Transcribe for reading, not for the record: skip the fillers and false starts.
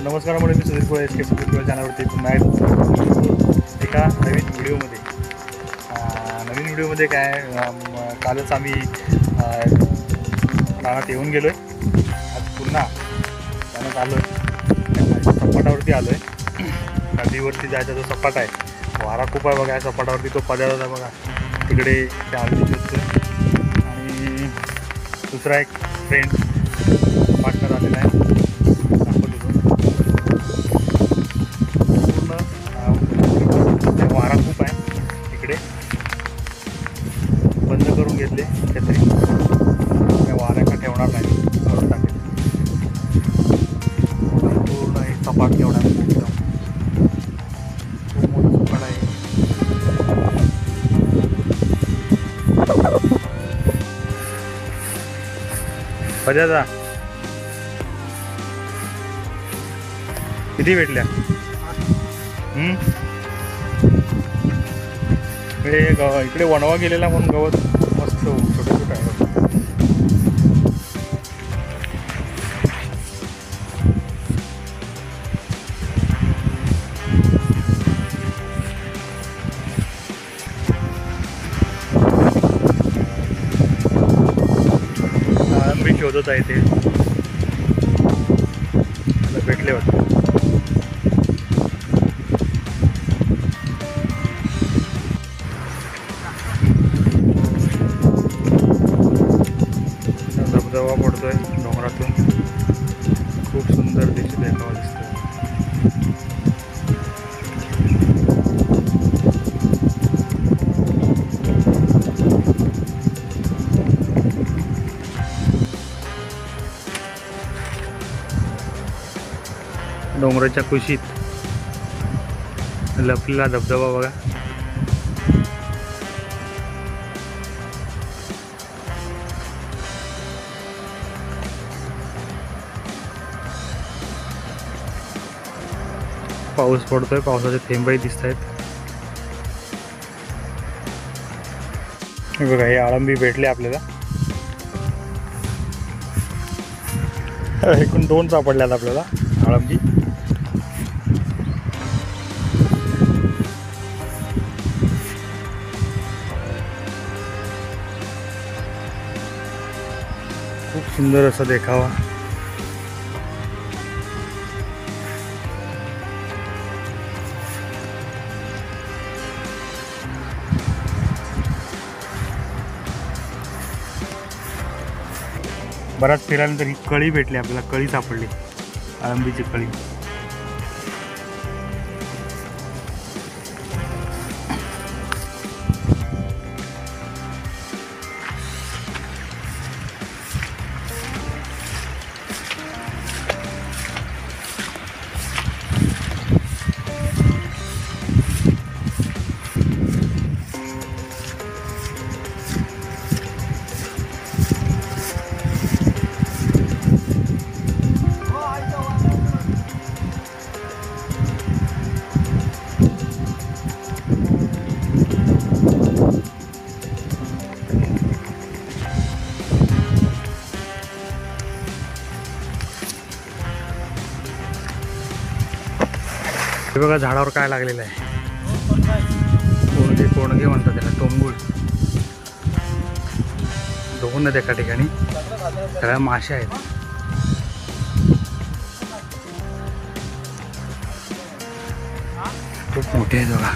नमस्कार मी सुधीर कोळे एस के सुधीर चॅनलवरती पुन्हा एकदा एका नवीन व्हिडिओमध्ये काय कालच आम्ही रानात येऊन गेलो आहे. आज पुन्हा रानात आलो आहे, सपाटावरती आलो आहे. नदीवरती जायचा जो सपाट आहे, वारा खूप आहे बघा. सपाटावरती तो पदार्थ आहे बघा, तिकडे त्या आळणी शोधतो आणि दुसरा एक फ्रेंड पार्टनर आलेला आहे. पूर्ण वारा खूप आहे तिकडे, बंद करून घेतले छत्री. त्या वाऱ्याला ठेवणार नाही, काढून टाकेल. पूर्ण हे सपाट ठेवणार एकदम खूप मोठं सपाट आहे. बजाजा किती भेटल्या? इकडे वणवा गेलेला म्हणून गवत मस्त छोटं छोटं आहे. मी शोधत आहे ते भेटले होते. धबधबा पडतोय डोंगरातून, खूप सुंदर देखावा दिसतोय. डोंगराच्या कुशीत लपलेला धबधबा बघा. पाऊस पडतोय, पावसाचे थेंबही दिसत आहेत. हे बघा, हे आळंबी भेटले आपल्याला. एकूण 2 सापडल्यात आपल्याला आळंबी. खूप सुंदर असा देखावा. बराच फिरायनंतर ही कळी भेटली आपल्याला. कळी सापडली, आळंबीची कळी. हे बघा, झाडावर काय लागलेलं आहे. कोणगे म्हणतात त्याला, टोंगूळ. दोन आहेत एका ठिकाणी, सगळ्या माश्या आहेत. खूप मोठे आहेत बघा.